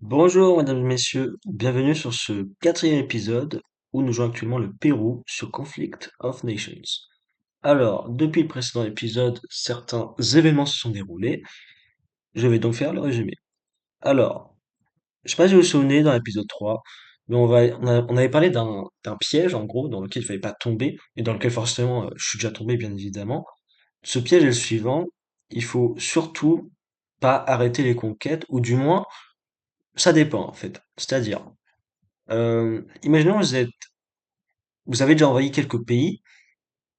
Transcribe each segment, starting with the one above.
Bonjour mesdames et messieurs, bienvenue sur ce quatrième épisode où nous jouons actuellement le Pérou sur Conflict of Nations. Alors, depuis le précédent épisode, certains événements se sont déroulés, je vais donc faire le résumé. Alors, je sais pas si vous vous souvenez dans l'épisode 3, mais on avait parlé d'un piège en gros dans lequel il fallait pas tomber, et dans lequel forcément je suis déjà tombé bien évidemment. Ce piège est le suivant, il faut surtout pas arrêter les conquêtes, ou du moins, ça dépend en fait. C'est-à-dire, imaginons vous avez déjà envahi quelques pays,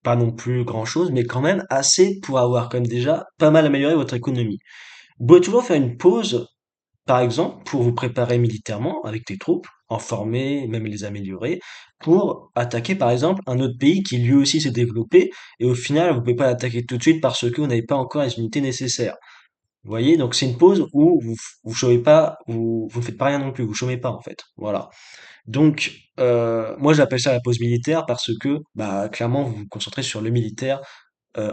pas non plus grand-chose, mais quand même assez pour avoir quand même déjà pas mal amélioré votre économie. Vous pouvez toujours faire une pause, par exemple, pour vous préparer militairement avec des troupes, en former, même les améliorer, pour attaquer par exemple un autre pays qui lui aussi s'est développé, et au final vous pouvez pas l'attaquer tout de suite parce que vous n'avez pas encore les unités nécessaires. Vous voyez, donc c'est une pause où vous chômez pas, vous ne faites pas rien non plus, vous chômez pas en fait. Voilà. Donc, moi j'appelle ça la pause militaire parce que, bah, clairement, vous vous concentrez sur le militaire,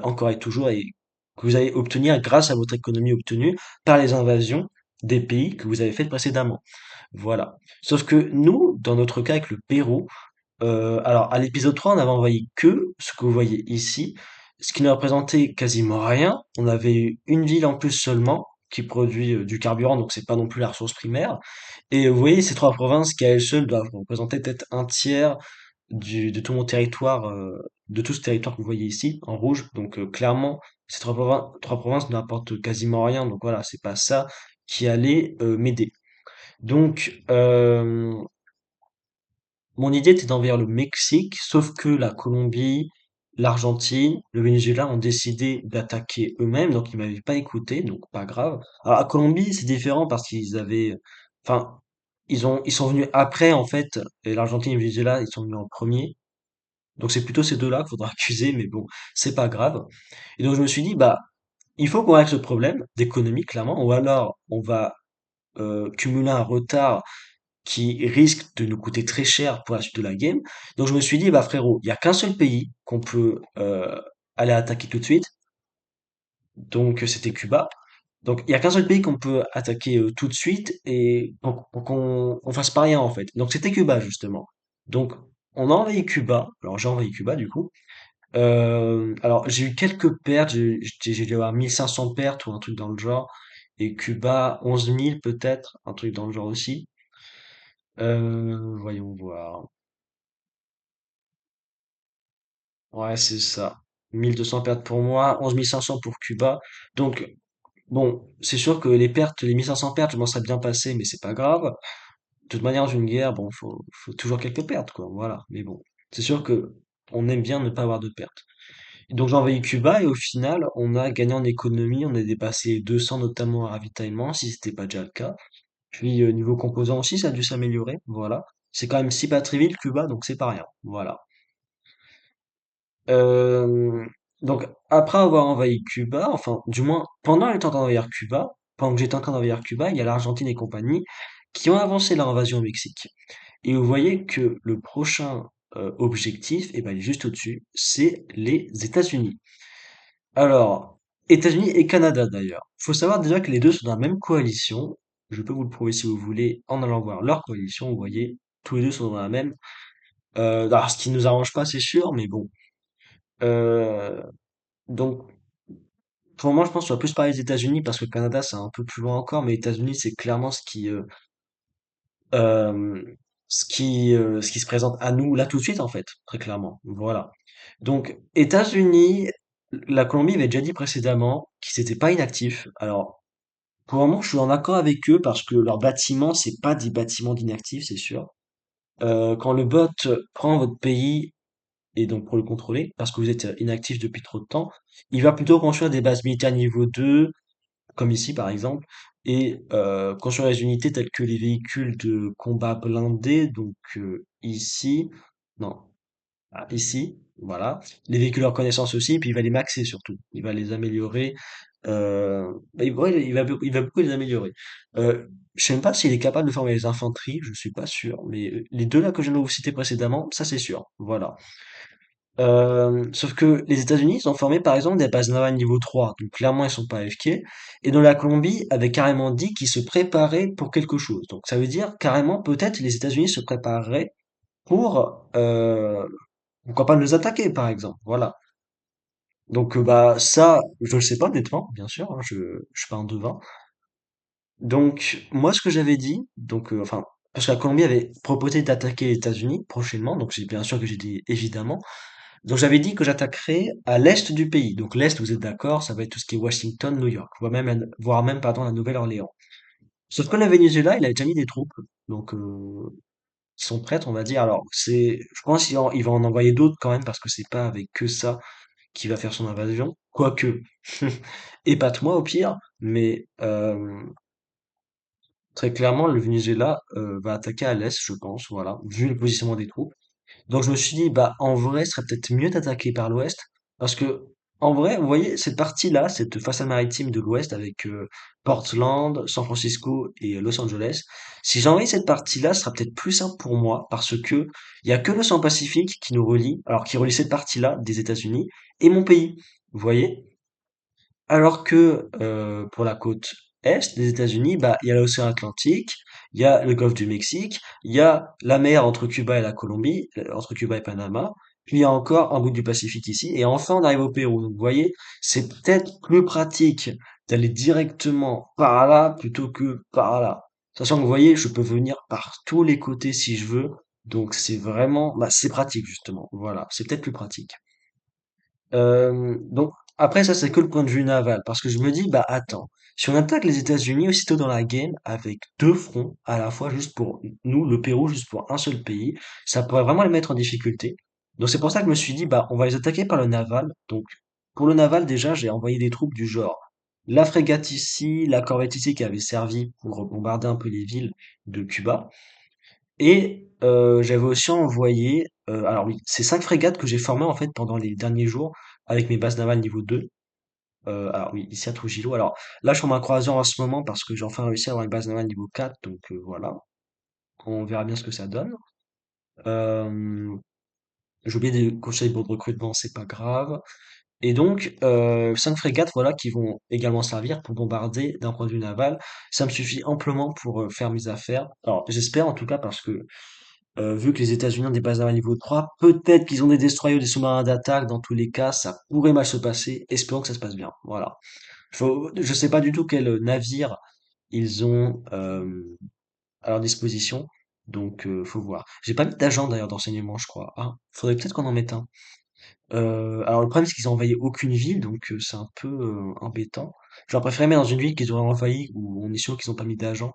encore et toujours, et que vous allez obtenir grâce à votre économie obtenue par les invasions des pays que vous avez faites précédemment. Voilà. Sauf que nous, dans notre cas avec le Pérou, alors à l'épisode 3, on avait envahi que ce que vous voyez ici, ce qui ne représentait quasiment rien. On avait eu une ville en plus seulement qui produit du carburant, donc c'est pas non plus la ressource primaire. Et vous voyez, ces trois provinces qui à elles seules doivent représenter peut-être un tiers de tout mon territoire, de tout ce territoire que vous voyez ici, en rouge. Donc clairement, ces trois provinces n'apportent quasiment rien. Donc voilà, c'est pas ça qui allait m'aider. Donc mon idée était d'envers le Mexique, sauf que la Colombie, l'Argentine, le Venezuela ont décidé d'attaquer eux-mêmes, donc ils m'avaient pas écouté, donc pas grave. Alors, à Colombie, c'est différent parce qu'ils avaient, enfin, ils sont venus après, en fait, et l'Argentine et le Venezuela, ils sont venus en premier. Donc c'est plutôt ces deux-là qu'il faudra accuser, mais bon, c'est pas grave. Et donc je me suis dit, bah, il faut qu'on règle ce problème d'économie, clairement, ou alors on va cumuler un retard qui risque de nous coûter très cher pour la suite de la game. Donc je me suis dit, bah frérot, il y a qu'un seul pays qu'on peut aller attaquer tout de suite, donc c'était Cuba. Donc il y a qu'un seul pays qu'on peut attaquer tout de suite et pour qu'on fasse pas rien en fait. Donc c'était Cuba justement. Donc on a envahi Cuba. Alors j'ai envahi Cuba du coup. Alors j'ai eu quelques pertes. J'ai dû avoir 1500 pertes ou un truc dans le genre. Et Cuba 11 000 peut-être, un truc dans le genre aussi. Voyons voir. Ouais, c'est ça. 1200 pertes pour moi, 11 500 pour Cuba. Donc, bon, c'est sûr que les pertes, les 1500 pertes, je m'en serais bien passé, mais c'est pas grave. De toute manière, dans une guerre, bon, faut toujours quelques pertes, quoi. Voilà. Mais bon, c'est sûr que on aime bien ne pas avoir de pertes. Et donc, j'ai envahi Cuba et au final, on a gagné en économie. On a dépassé les 200, notamment à ravitaillement, si c'était pas déjà le cas. Puis, niveau composants aussi, ça a dû s'améliorer. Voilà. C'est quand même 6 batteries villes, Cuba, donc c'est pas rien. Voilà. Euh, donc, après avoir envahi Cuba, enfin, du moins, pendant le temps d'envahir Cuba, pendant que j'étais en train d'envahir Cuba, il y a l'Argentine et compagnie qui ont avancé leur invasion au Mexique. Et vous voyez que le prochain objectif, eh ben, il est juste au-dessus, c'est les États-Unis. Alors, États-Unis et Canada d'ailleurs. Il faut savoir déjà que les deux sont dans la même coalition. Je peux vous le prouver si vous voulez en allant voir leur coalition. Vous voyez, tous les deux sont dans la même. Alors, ce qui nous arrange pas, c'est sûr, mais bon. Euh, donc, pour moi, je pense qu'on va plus parler des États-Unis parce que le Canada, c'est un peu plus loin encore, mais les États-Unis, c'est clairement euh, ce qui se présente à nous là tout de suite, en fait, très clairement. Voilà. Donc, États-Unis, la Colombie avait déjà dit précédemment qu'ils n'étaient pas inactifs. Alors, pour le moment, je suis en accord avec eux parce que leurs bâtiments, c'est pas des bâtiments d'inactifs, c'est sûr. Quand le bot prend votre pays et donc pour le contrôler, parce que vous êtes inactif depuis trop de temps, il va plutôt construire des bases militaires niveau 2 comme ici par exemple, et construire les unités telles que les véhicules de combat blindés, donc ici, non, ici, voilà, les véhicules de reconnaissance aussi, puis il va les maxer surtout, il va les améliorer, bah, ouais, il va beaucoup les améliorer. Je sais même pas s'il est capable de former les infanteries, je suis pas sûr, mais les deux là que je viens de vous citer précédemment, ça c'est sûr, voilà. Sauf que les États-Unis, ils ont formé par exemple des bases navales niveau 3, donc clairement ils sont pas AFK. Et dans la Colombie avait carrément dit qu'ils se préparaient pour quelque chose. Donc ça veut dire carrément peut-être les États-Unis se prépareraient pour pourquoi pas nous attaquer par exemple. Voilà. Donc bah ça, je le sais pas honnêtement, bien sûr, hein, je suis pas un devin. Donc moi ce que j'avais dit, donc enfin parce que la Colombie avait proposé d'attaquer les États-Unis prochainement, donc c'est bien sûr que j'ai dit évidemment. Donc j'avais dit que j'attaquerais à l'est du pays. Donc l'est, vous êtes d'accord, ça va être tout ce qui est Washington, New York, voire même pardon, la Nouvelle-Orléans. Sauf que le Venezuela, il a déjà mis des troupes, donc qui sont prêtes, on va dire. Alors je pense il va en envoyer d'autres quand même parce que c'est pas avec que ça qu'il va faire son invasion. Quoique, épate-moi au pire, mais très clairement le Venezuela va attaquer à l'est, je pense, voilà, vu le positionnement des troupes. Donc je me suis dit, bah en vrai, ce serait peut-être mieux d'attaquer par l'ouest, parce que en vrai, vous voyez, cette partie-là, cette façade maritime de l'ouest avec Portland, San Francisco et Los Angeles, si j'envahis cette partie-là, ce sera peut-être plus simple pour moi, parce que il y a que l'océan Pacifique qui nous relie, alors qui relie cette partie-là des États-Unis et mon pays. Vous voyez? Alors que pour la côte est des États-Unis, bah, il y a l'océan Atlantique, il y a le golfe du Mexique, il y a la mer entre Cuba et la Colombie, entre Cuba et Panama, puis il y a encore un bout du Pacifique ici, et enfin on arrive au Pérou. Donc vous voyez, c'est peut-être plus pratique d'aller directement par là plutôt que par là. Sachant que vous voyez, je peux venir par tous les côtés si je veux, donc c'est vraiment, bah, c'est pratique justement. Voilà, c'est peut-être plus pratique. Donc après ça c'est que le point de vue naval parce que je me dis bah attends, si on attaque les États-Unis aussitôt dans la game avec deux fronts à la fois juste pour nous le Pérou juste pour un seul pays, ça pourrait vraiment les mettre en difficulté. Donc c'est pour ça que je me suis dit bah on va les attaquer par le naval. Donc pour le naval déjà j'ai envoyé des troupes du genre la frégate ici, la corvette ici qui avait servi pour bombarder un peu les villes de Cuba. Et j'avais aussi envoyé, alors oui, c'est 5 frégates que j'ai formées en fait pendant les derniers jours avec mes bases navales niveau 2. Alors oui, ici à Trujillo. Alors là, je forme un croiseur en ce moment parce que j'ai enfin réussi à avoir une base navale niveau 4, donc voilà, on verra bien ce que ça donne. Euh, j'ai oublié des conseils pour le recrutement, c'est pas grave. Et donc, 5 frégates, voilà, qui vont également servir pour bombarder d'un point de vue naval. Ça me suffit amplement pour faire mes affaires. Alors, j'espère en tout cas parce que vu que les États-Unis ont des bases navales niveau 3, peut-être qu'ils ont des destroyers ou des sous-marins d'attaque. Dans tous les cas, ça pourrait mal se passer. Espérons que ça se passe bien. Voilà. Je sais pas du tout quel navire ils ont à leur disposition. Donc, faut voir. J'ai pas mis d'agent d'ailleurs d'enseignement, je crois. Ah, faudrait peut-être qu'on en mette un. Alors le problème, c'est qu'ils ont envahi aucune ville, donc c'est un peu embêtant. J'aurais préféré mettre dans une ville qu'ils auraient envahi où on est sûr qu'ils ont pas mis d'agent.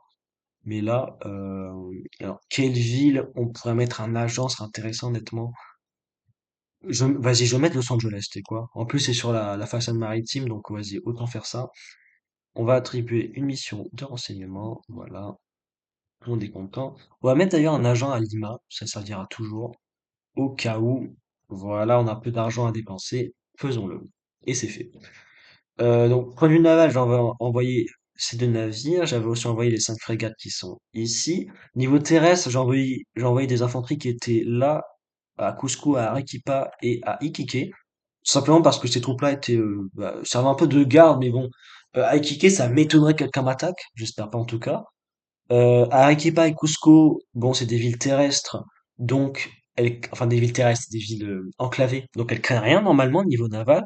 Mais là, alors, quelle ville on pourrait mettre un agent serait intéressant, honnêtement. Vas-y, je vais mettre Los Angeles, c'est quoi? En plus, c'est sur la façade maritime, donc vas-y, autant faire ça. On va attribuer une mission de renseignement, voilà, on est content. On va mettre d'ailleurs un agent à Lima, ça servira toujours, au cas où, voilà, on a un peu d'argent à dépenser, faisons-le. Et c'est fait. Donc, point de vue naval, envoyer ces deux navires. J'avais aussi envoyé les 5 frégates qui sont ici. Niveau terrestre, j'ai envoyé des infanteries qui étaient là, à Cusco, à Arequipa et à Iquique. Tout simplement parce que ces troupes-là étaient, bah, servaient un peu de garde, mais bon, à Iquique, ça m'étonnerait que quelqu'un m'attaque. J'espère pas en tout cas. Arequipa et Cusco, bon, c'est des villes terrestres, donc enfin des villes terrestres, des villes enclavées, donc elles craignent rien normalement niveau naval,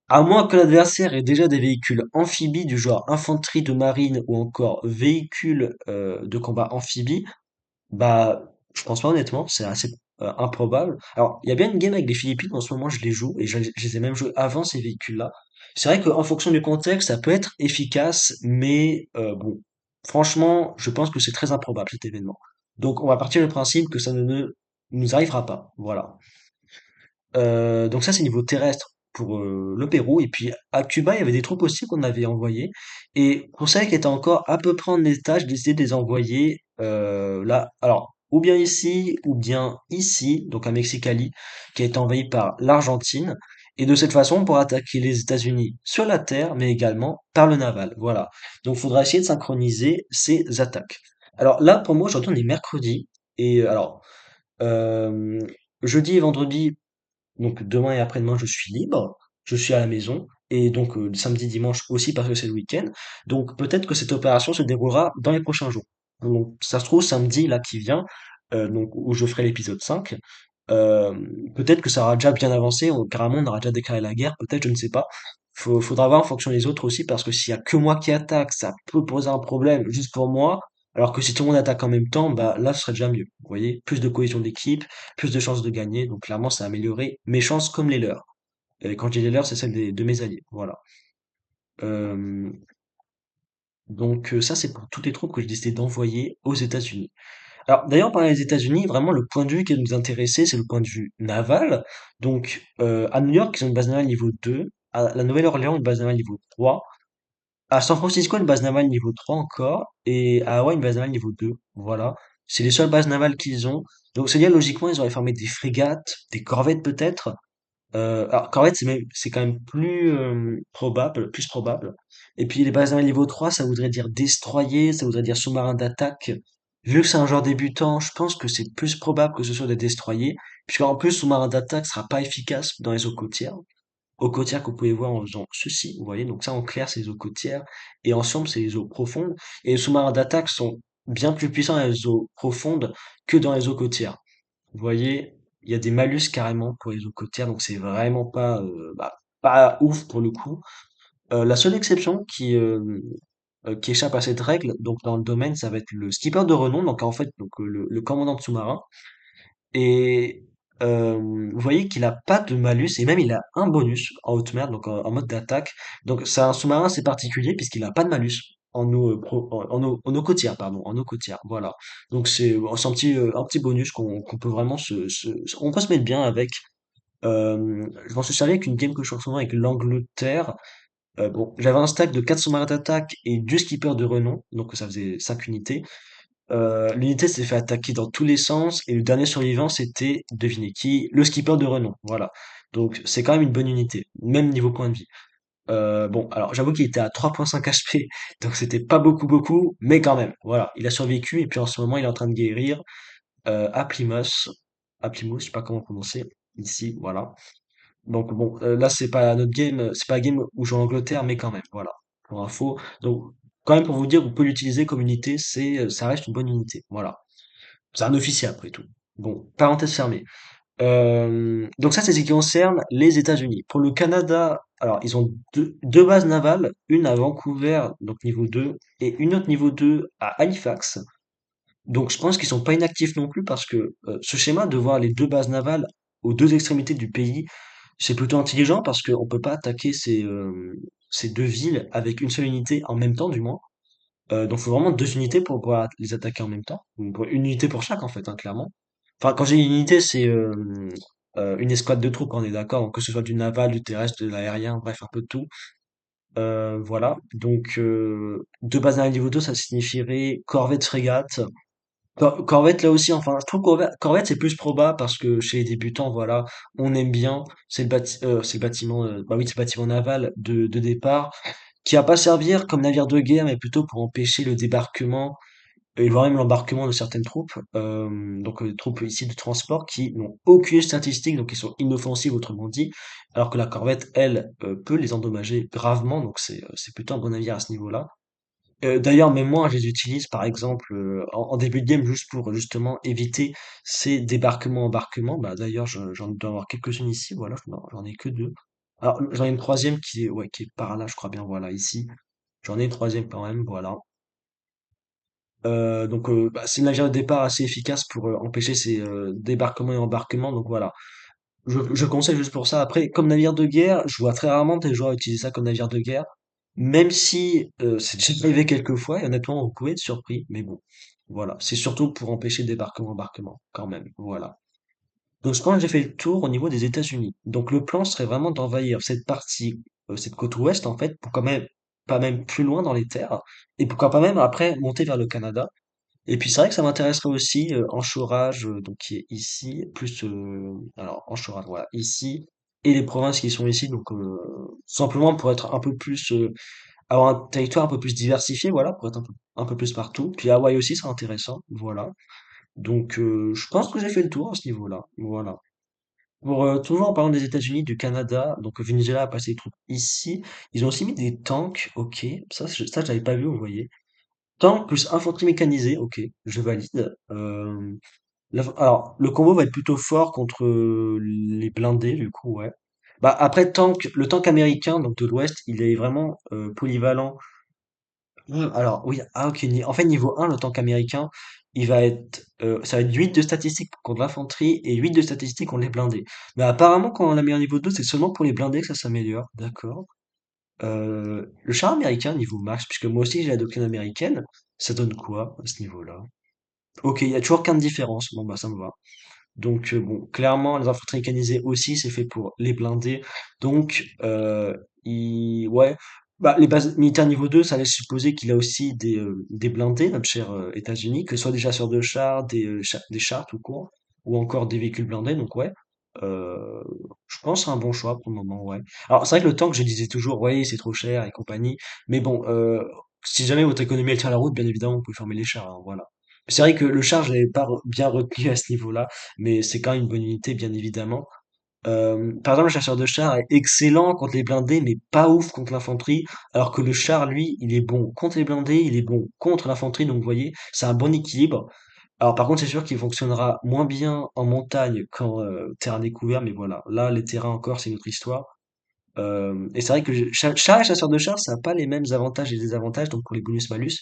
à moins que l'adversaire ait déjà des véhicules amphibies du genre infanterie de marine ou encore véhicules de combat amphibies. Bah, je pense pas honnêtement, c'est assez improbable. Alors, il y a bien une game avec les Philippines, en ce moment je les joue, et je les ai même joués avant ces véhicules-là. C'est vrai qu'en fonction du contexte, ça peut être efficace, mais bon, franchement, je pense que c'est très improbable cet événement. Donc, on va partir du principe que ça ne nous arrivera pas. Voilà. Donc ça, c'est niveau terrestre pour le Pérou. Et puis à Cuba, il y avait des troupes aussi qu'on avait envoyées. Et pour celles qui étaient encore à peu près en état, j'ai décidé de les envoyer là. Alors, ou bien ici, ou bien ici, donc à Mexicali, qui a été envahi par l'Argentine. Et de cette façon, on pourra attaquer les États-Unis sur la terre, mais également par le naval. Voilà. Donc, il faudra essayer de synchroniser ces attaques. Alors là, pour moi, aujourd'hui, on est mercredi. Et alors, euh, jeudi et vendredi. Donc demain et après-demain, je suis libre, je suis à la maison, et donc samedi, dimanche aussi parce que c'est le week-end. Donc peut-être que cette opération se déroulera dans les prochains jours. Donc ça se trouve samedi là qui vient, donc où je ferai l'épisode 5. euh, Peut-être que ça aura déjà bien avancé, carrément on aura déjà déclaré la guerre, peut-être, je ne sais pas. Faudra voir en fonction des autres aussi, parce que s'il y a que moi qui attaque, ça peut poser un problème juste pour moi. Alors que si tout le monde attaque en même temps, bah là ce serait déjà mieux. Vous voyez, plus de cohésion d'équipe, plus de chances de gagner. Donc clairement, ça a amélioré mes chances comme les leurs. Et quand je dis les leurs, c'est celles de mes alliés. Voilà. Euh, donc ça, c'est pour toutes les troupes que j'ai décidé d'envoyer aux États-Unis. Alors d'ailleurs, par les États-Unis, vraiment le point de vue qui nous intéressait, c'est le point de vue naval. Donc à New York, ils ont une base navale niveau 2. À la Nouvelle-Orléans, une base navale niveau 3. À San Francisco, une base navale niveau 3 encore. Et à Hawaï, une base navale niveau 2. Voilà. C'est les seules bases navales qu'ils ont. Donc c'est-à-dire, logiquement, ils auraient formé des frégates, des corvettes peut-être. Alors corvette, c'est quand même plus probable, plus probable. Et puis les bases navales niveau 3, ça voudrait dire destroyer, ça voudrait dire sous-marin d'attaque. Vu que c'est un joueur débutant, je pense que c'est plus probable que ce soit des destroyers, puisqu'en plus sous-marin d'attaque sera pas efficace dans les eaux côtières. Eaux côtières que vous pouvez voir en faisant ceci, vous voyez, donc ça en clair c'est les eaux côtières, et en sombre c'est les eaux profondes. Et les sous-marins d'attaque sont bien plus puissants dans les eaux profondes que dans les eaux côtières. Vous voyez, il y a des malus carrément pour les eaux côtières, donc c'est vraiment pas, pas ouf pour le coup. La seule exception qui échappe à cette règle, donc dans le domaine, ça va être le skipper de renom, donc en fait donc le commandant de sous-marin. Et vous voyez qu'il a pas de malus, et même il a un bonus en haute mer, donc en mode d'attaque. Donc c'est un sous-marin assez particulier puisqu'il a pas de malus en eau, en eau côtière, pardon, en eau côtière, voilà. Donc c'est un petit bonus qu'on peut vraiment on peut se mettre bien avec. Je m'en suis servi avec une game que je fais en ce moment avec l'Angleterre. Bon, j'avais un stack de 4 sous-marins d'attaque et 2 skippers de renom, donc ça faisait 5 unités. L'unité s'est fait attaquer dans tous les sens et le dernier survivant, c'était, devinez qui? Le skipper de renom, voilà. Donc c'est quand même une bonne unité, même niveau point de vie. Bon, alors j'avoue qu'il était à 3,5 HP, donc c'était pas beaucoup, mais quand même, voilà. Il a survécu et puis en ce moment, il est en train de guérir à Plymouth, je sais pas comment prononcer, ici, voilà. Donc bon, là c'est pas notre game, c'est pas la game où je joue en Angleterre, mais quand même, voilà, pour info. Donc quand même pour vous dire, vous pouvez l'utiliser comme unité, ça reste une bonne unité, voilà. C'est un officier après tout. Bon, parenthèse fermée. Donc ça c'est ce qui concerne les États-Unis. Pour le Canada, alors ils ont deux bases navales, une à Vancouver, donc niveau 2, et une autre niveau 2 à Halifax. Donc je pense qu'ils sont pas inactifs non plus parce que ce schéma de voir les deux bases navales aux deux extrémités du pays, c'est plutôt intelligent parce qu'on peut pas attaquer ces deux villes avec une seule unité en même temps, du moins. Donc, faut vraiment deux unités pour pouvoir les attaquer en même temps. Une unité pour chaque, en fait, hein, clairement. Enfin, quand j'ai une unité, c'est une escouade de troupes, on est d'accord. Donc, que ce soit du naval, du terrestre, de l'aérien, bref, un peu de tout. Voilà. Donc, deux bases navales niveau 2, ça signifierait corvette, frégate. Corvette là aussi, enfin, je trouve Corvette c'est plus probable parce que chez les débutants, voilà, on aime bien, c'est le bâtiment, bah oui, c'est le bâtiment naval de départ, qui va pas servir comme navire de guerre, mais plutôt pour empêcher le débarquement et voire même l'embarquement de certaines troupes, donc des troupes ici de transport qui n'ont aucune statistique, donc qui sont inoffensives autrement dit, alors que la corvette, elle, peut les endommager gravement, donc c'est plutôt un bon navire à ce niveau-là. D'ailleurs, même moi, je les utilise par exemple en début de game juste pour justement éviter ces débarquements-embarquements. Bah d'ailleurs, j'en dois avoir quelques-unes ici, voilà, j'en ai que deux. Alors j'en ai une troisième qui est ouais qui est par là, je crois bien, voilà, ici. J'en ai une troisième quand même, voilà. Donc bah, c'est une navire de départ assez efficace pour empêcher ces débarquements et embarquements. Donc voilà, je conseille juste pour ça. Après, comme navire de guerre, je vois très rarement des joueurs utiliser ça comme navire de guerre. Même si c'est déjà arrivé quelques fois, et honnêtement, vous pouvez être surpris, mais bon, voilà. C'est surtout pour empêcher le débarquement-embarquement, quand même, voilà. Donc je pense que j'ai fait le tour au niveau des États-Unis. Donc le plan serait vraiment d'envahir cette partie, cette côte ouest, en fait, pour quand même, pas même plus loin dans les terres, et pourquoi pas même après monter vers le Canada. Et puis c'est vrai que ça m'intéresserait aussi, Anchorage, donc qui est ici, plus, alors Anchorage, voilà, ici, et les provinces qui sont ici, donc simplement pour être un peu plus, avoir un territoire un peu plus diversifié, voilà, pour être un peu plus partout. Puis Hawaï aussi, c'est intéressant, voilà. Donc je pense que j'ai fait le tour à ce niveau-là, voilà. Pour toujours en parlant des États-Unis, du Canada, donc le Venezuela a passé des troupes ici. Ils ont aussi mis des tanks, ok. Ça, je l'avais pas vu, vous voyez. Tank plus infanterie mécanisée, ok, je valide. Alors, le combo va être plutôt fort contre les blindés, du coup, ouais. Bah après le tank américain, donc de l'Ouest, il est vraiment polyvalent. Alors oui, ah ok, en fait niveau 1, le tank américain, ça va être 8 de statistiques contre l'infanterie et 8 de statistiques contre les blindés. Mais apparemment quand on l'a mis en niveau 2, c'est seulement pour les blindés que ça s'améliore, d'accord. Le char américain niveau max, puisque moi aussi j'ai la doctrine américaine, ça donne quoi à ce niveau-là? Ok, il y a toujours qu'un de différence, bon bah ça me va. Donc bon, clairement, les infanteries mécanisées aussi, c'est fait pour les blindés. Donc, ouais, bah, les bases militaires niveau 2, ça laisse supposer qu'il a aussi des blindés, notre cher États-Unis, que ce soit des chasseurs de chars, des chars tout court, ou encore des véhicules blindés. Donc ouais, euh, je pense que c'est un bon choix pour le moment, ouais. Alors c'est vrai que le tank, je disais toujours, ouais, c'est trop cher et compagnie. Mais bon, si jamais votre économie elle tient la route, bien évidemment, vous pouvez fermer les chars, hein, voilà. C'est vrai que le char, je l'avais pas bien retenu à ce niveau-là, mais c'est quand même une bonne unité, bien évidemment. Par exemple, le chasseur de char est excellent contre les blindés, mais pas ouf contre l'infanterie, alors que le char, lui, il est bon contre les blindés, il est bon contre l'infanterie, donc vous voyez, c'est un bon équilibre. Alors par contre, c'est sûr qu'il fonctionnera moins bien en montagne qu'en terrain découvert, mais voilà, là, les terrains encore, c'est une autre histoire. Et c'est vrai que char et chasseur de char, ça n'a pas les mêmes avantages et désavantages, donc pour les bonus-malus.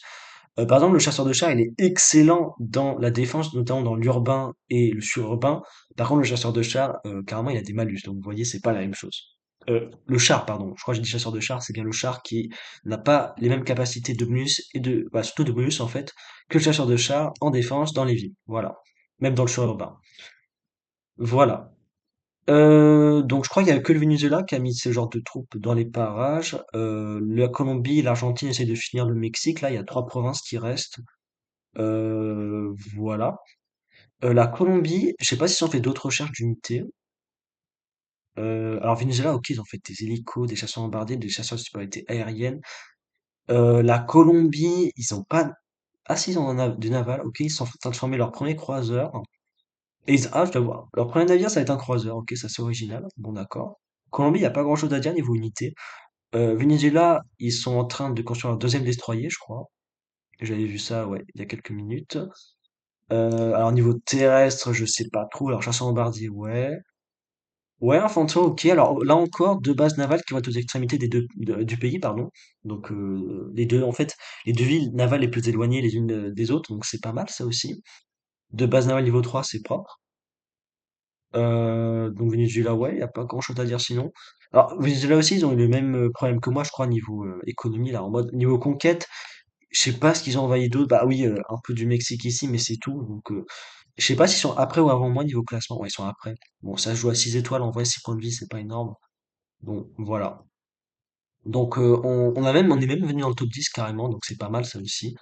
Par exemple, le chasseur de char, il est excellent dans la défense, notamment dans l'urbain et le sururbain. Par contre, le chasseur de char, carrément, il a des malus. Donc, vous voyez, c'est pas la même chose. Le char, pardon. Je crois que j'ai dit chasseur de char, c'est bien le char qui n'a pas les mêmes capacités de bonus bah, surtout de bonus, en fait, que le chasseur de char en défense dans les villes. Voilà. Même dans le sururbain. Voilà. Donc je crois qu'il y a que le Venezuela qui a mis ce genre de troupes dans les parages. La Colombie et l'Argentine essaient de finir le Mexique. Là, il y a trois provinces qui restent. Voilà. La Colombie, je sais pas s'ils ont fait d'autres recherches d'unités. Alors Venezuela, ok, ils ont fait des hélicos, des chasseurs bombardiers, des chasseurs de supériorité aérienne. La Colombie, ils ont pas. Ah si, ils ont du naval, ok, ils sont en train de former leur premier croiseur. Ah, je dois voir. Leur premier navire, ça va être un croiseur, ok, ça c'est original. Bon, d'accord. Colombie, il n'y a pas grand-chose à dire niveau unité. Venezuela, ils sont en train de construire un deuxième destroyer, je crois. J'avais vu ça, ouais, il y a quelques minutes. Alors niveau terrestre, je sais pas trop. Alors chasseur bombardier, ouais. Ouais, infanterie, ok. Alors là encore, deux bases navales qui vont être aux extrémités du pays, pardon. Donc les deux, en fait, les deux villes navales les plus éloignées les unes des autres, donc c'est pas mal ça aussi. Deux bases navales niveau 3, c'est propre. Donc Venezuela, ouais, il n'y a pas grand-chose à dire sinon. Alors Venezuela aussi, ils ont eu le même problème que moi, je crois, niveau économie, là, en mode niveau conquête. Je sais pas ce qu'ils ont envahi d'autre. Bah oui, un peu du Mexique ici, mais c'est tout. Donc, je sais pas s'ils sont après ou avant moi niveau classement. Ouais, ils sont après. Bon, ça se joue à 6 étoiles. En vrai, 6 points de vie, c'est pas énorme. Bon, voilà. Donc, on est même venu dans le top 10 carrément. Donc, c'est pas mal, ça aussi.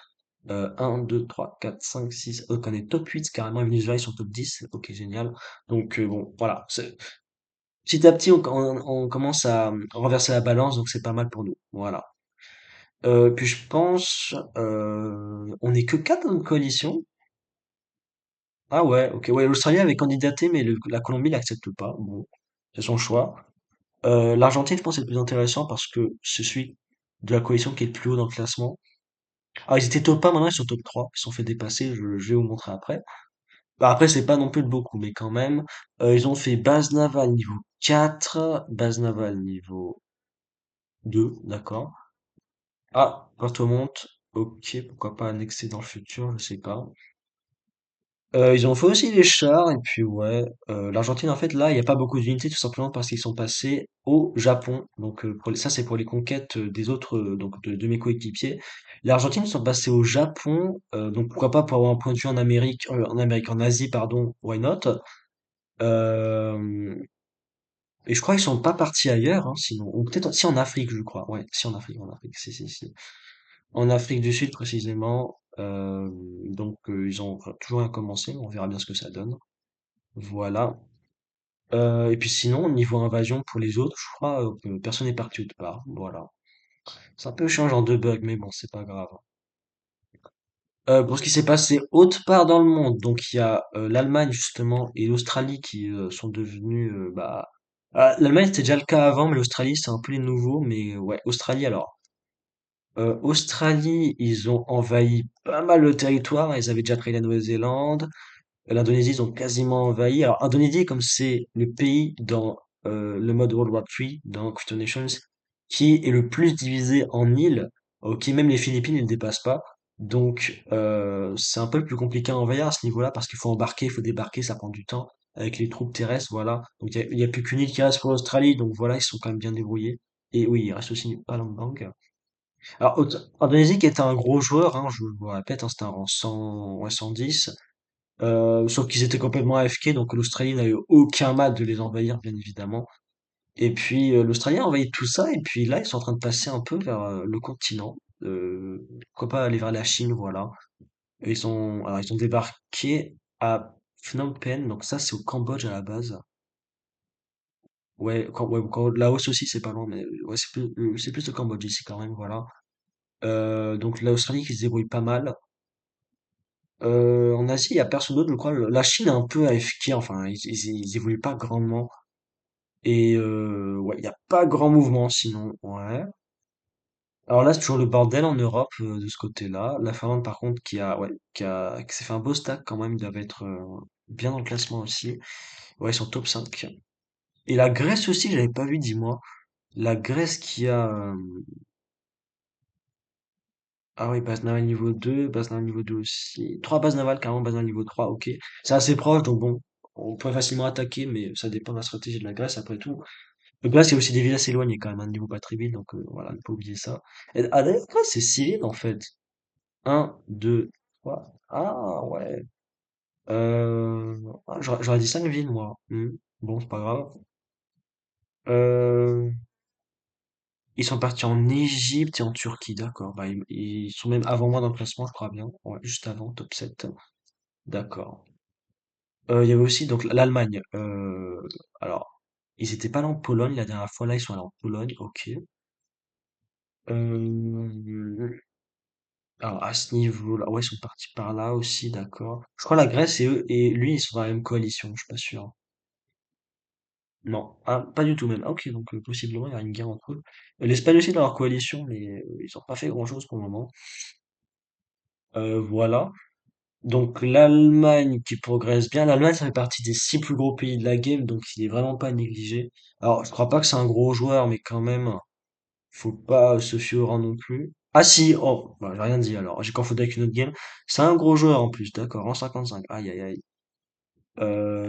1, 2, 3, 4, 5, 6. Donc, on est top 8 carrément. Et Venezuela, ils sont top 10. Ok, génial. Donc, bon, voilà. Petit à petit, on commence à renverser la balance. Donc, c'est pas mal pour nous. Voilà. Puis je pense, on est que 4 dans une coalition. Ah ouais, ok. Ouais, l'Australie avait candidaté, mais la Colombie l'accepte pas. Bon, c'est son choix. L'Argentine, je pense, c'est le plus intéressant parce que c'est celui de la coalition qui est le plus haut dans le classement. Ah, ils étaient top 1, maintenant ils sont top 3. Ils se sont fait dépasser, je vais vous montrer après. Bah, après, c'est pas non plus de beaucoup, mais quand même. Ils ont fait base navale niveau 4, base navale niveau 2, d'accord. Ah, porte monte. Ok, pourquoi pas annexer dans le futur, je sais pas. Ils ont fait aussi les chars et puis ouais, l'Argentine en fait là, il y a pas beaucoup d'unités tout simplement parce qu'ils sont passés au Japon. Donc ça c'est pour les conquêtes des autres donc de mes coéquipiers. L'Argentine sont passés au Japon, donc pourquoi pas pour avoir un point de vue en Asie pardon, why not? Euh, et je crois qu'ils sont pas partis ailleurs, hein, sinon ou peut-être si en Afrique je crois. Ouais, si en Afrique, si. En Afrique du Sud précisément. Donc ils ont toujours rien commencé, on verra bien ce que ça donne. Voilà. Et puis sinon, niveau invasion pour les autres, je crois que personne n'est parti autre part. Voilà. C'est un peu changeant de bug, mais bon, c'est pas grave. Pour ce qui s'est passé autre part dans le monde, donc il y a l'Allemagne justement et l'Australie qui sont devenus l'Allemagne c'était déjà le cas avant, mais l'Australie c'est un peu les nouveaux, mais ouais, Australie alors. Australie, ils ont envahi pas mal le territoire, ils avaient déjà pris la Nouvelle-Zélande. L'Indonésie, ils ont quasiment envahi. Alors, Indonésie, comme c'est le pays dans le mode World War III, dans Question Nations, qui est le plus divisé en îles, ok, même les Philippines, ils ne dépassent pas. Donc, c'est un peu plus compliqué à envahir à ce niveau-là, parce qu'il faut embarquer, il faut débarquer, ça prend du temps. Avec les troupes terrestres, voilà. Donc, il y a plus qu'une île qui reste pour l'Australie, donc voilà, ils sont quand même bien débrouillés. Et oui, il reste aussi Palembang. Alors, Indonésie qui était un gros joueur, hein, je vous le répète, hein, c'était un rang 100, ouais, 110. Sauf qu'ils étaient complètement AFK, donc l'Australie n'a eu aucun mal de les envahir, bien évidemment. Et puis l'Australie a envahi tout ça, et puis là, ils sont en train de passer un peu vers le continent. Pourquoi pas aller vers la Chine, voilà. Et ils ont débarqué à Phnom Penh, donc ça, c'est au Cambodge à la base. Ouais, Laos aussi, c'est pas loin, mais ouais, c'est plus le Cambodge ici quand même, voilà. Donc l'Australie qui se débrouille pas mal. En Asie, il y a personne d'autre, je crois. La Chine est un peu AFK, enfin, ils évoluent pas grandement. Et ouais, il n'y a pas grand mouvement sinon. Ouais. Alors là, c'est toujours le bordel en Europe de ce côté-là. La Finlande, par contre, qui s'est fait un beau stack quand même, ils doivent être bien dans le classement aussi. Ouais, ils sont top 5. Et la Grèce aussi, j'avais pas vu, dis-moi. La Grèce qui a... Ah oui, base navale niveau 2, base navale niveau 2 aussi. Trois bases navales, carrément, base navale niveau 3, ok. C'est assez proche, donc bon, on pourrait facilement attaquer, mais ça dépend de la stratégie de la Grèce après tout. Donc là, c'est aussi des villes assez éloignées quand même, un niveau pas très vite, donc voilà, ne pas oublier ça. D'ailleurs, Grèce, c'est 6 villes en fait. Un, 2, 3. Ah ouais. J'aurais dit 5 villes, moi. Bon, c'est pas grave. Euh, Ils sont partis en Égypte et en Turquie, d'accord. Bah, ils sont même avant moi dans le classement, je crois bien. Ouais, juste avant, top 7. D'accord. Il y avait aussi donc l'Allemagne. Alors, ils étaient pas allés en Pologne la dernière fois, là ils sont allés en Pologne, ok. Euh, alors à ce niveau-là, ouais, ils sont partis par là aussi, d'accord. Je crois la Grèce et eux et lui, ils sont dans la même coalition, je suis pas sûr. Non, ah, pas du tout même. Ah, ok, donc possiblement il y a une guerre entre eux. L'Espagne aussi dans leur coalition, mais ils ont pas fait grand-chose pour le moment. Voilà. Donc l'Allemagne qui progresse bien. L'Allemagne, ça fait partie des 6 plus gros pays de la game, donc il est vraiment pas négligé. Alors, je crois pas que c'est un gros joueur, mais quand même, faut pas se fier au rang non plus. Ah si, oh, bah, j'ai rien dit alors. J'ai confondu avec une autre game. C'est un gros joueur en plus, d'accord, en 55. Aïe aïe aïe.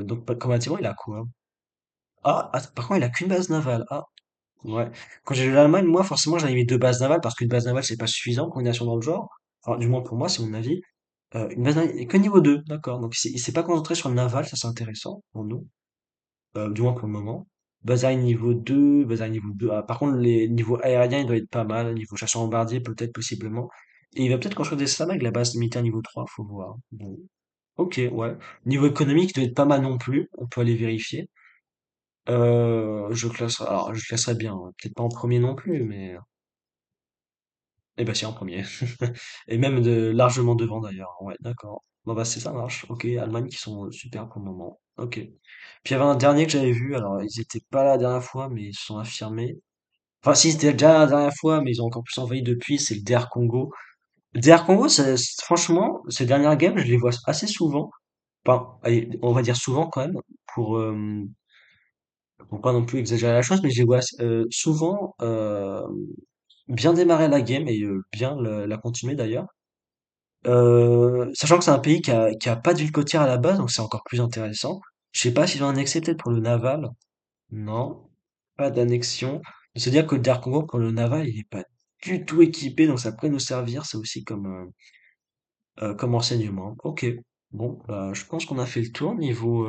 Donc comme bâtiment, il a quoi? Par contre, il a qu'une base navale. Ah, ouais. Quand j'ai vu l'Allemagne, moi, forcément, j'avais mis 2 bases navales parce qu'une base navale, c'est pas suffisant pour une nation dans le genre. Alors, du moins pour moi, c'est mon avis. Une base navale, il est que niveau 2, d'accord. Donc il s'est pas concentré sur le naval, ça c'est intéressant pour nous. Du moins pour le moment. Base niveau 2, base niveau 2. Ah, par contre, les niveaux aériens, il doit être pas mal. Niveau chasseur bombardier, peut-être, possiblement. Et il va peut-être construire des SLAM avec la base militaire niveau 3, faut voir. Bon. Ok, ouais. Niveau économique, il doit être pas mal non plus. On peut aller vérifier. Je classerais bien, hein. Peut-être pas en premier non plus, mais, eh ben si, en premier. Et même largement devant d'ailleurs. Ouais, d'accord. Bon bah c'est ça marche. Ok, Allemagne qui sont super pour le moment. Ok. Puis il y avait un dernier que j'avais vu, alors ils étaient pas là la dernière fois, mais ils se sont affirmés. Enfin si, c'était déjà la dernière fois, mais ils ont encore plus envahi depuis, c'est le DR Congo. Le DR Congo, franchement, ces dernières games, je les vois assez souvent. Enfin, allez, on va dire souvent quand même, pour, euh, pour pas non plus exagérer la chose, mais je les vois souvent bien démarrer la game et bien la continuer d'ailleurs. Sachant que c'est un pays qui a pas d'huile côtière à la base, donc c'est encore plus intéressant. Je sais pas s'ils ont annexé peut-être pour le naval. Non, pas d'annexion. C'est-à-dire que le DR Congo, pour le naval, il est pas du tout équipé, donc ça pourrait nous servir, c'est aussi comme enseignement. Ok, bon, bah, je pense qu'on a fait le tour niveau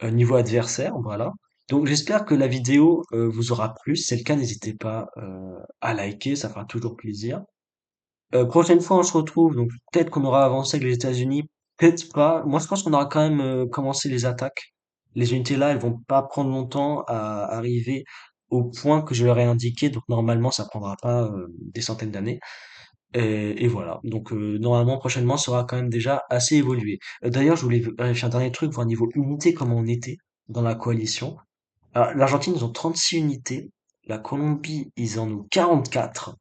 adversaire, voilà. Donc j'espère que la vidéo vous aura plu. Si c'est le cas, n'hésitez pas à liker, ça fera toujours plaisir. Prochaine fois, on se retrouve, donc peut-être qu'on aura avancé avec les États-Unis, peut-être pas. Moi, je pense qu'on aura quand même commencé les attaques. Les unités là, elles vont pas prendre longtemps à arriver au point que je leur ai indiqué, donc normalement, ça prendra pas des centaines d'années. Et voilà. Donc, normalement, prochainement, ça sera quand même déjà assez évolué. D'ailleurs, je voulais vérifier un dernier truc, voir niveau unité comment on était dans la coalition. Alors, l'Argentine, ils ont 36 unités. La Colombie, ils en ont 44.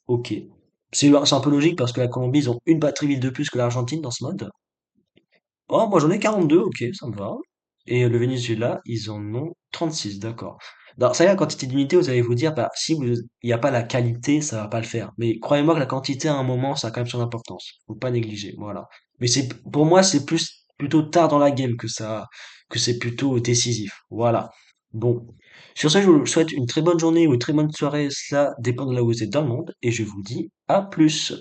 Ok. C'est un peu logique parce que la Colombie, ils ont une batterie ville de plus que l'Argentine dans ce mode. Oh, moi j'en ai 42, ok, ça me va. Et le Venezuela, ils en ont 36, d'accord. Alors, ça y est, la quantité d'unités, vous allez vous dire, bah, si il n'y a pas la qualité, ça va pas le faire. Mais croyez-moi que la quantité, à un moment, ça a quand même son importance. Faut pas négliger, voilà. Mais pour moi, c'est plutôt tard dans la game que c'est plutôt décisif. Voilà. Bon. Sur ce, je vous souhaite une très bonne journée ou une très bonne soirée. Cela dépend de là où vous êtes dans le monde. Et je vous dis à plus.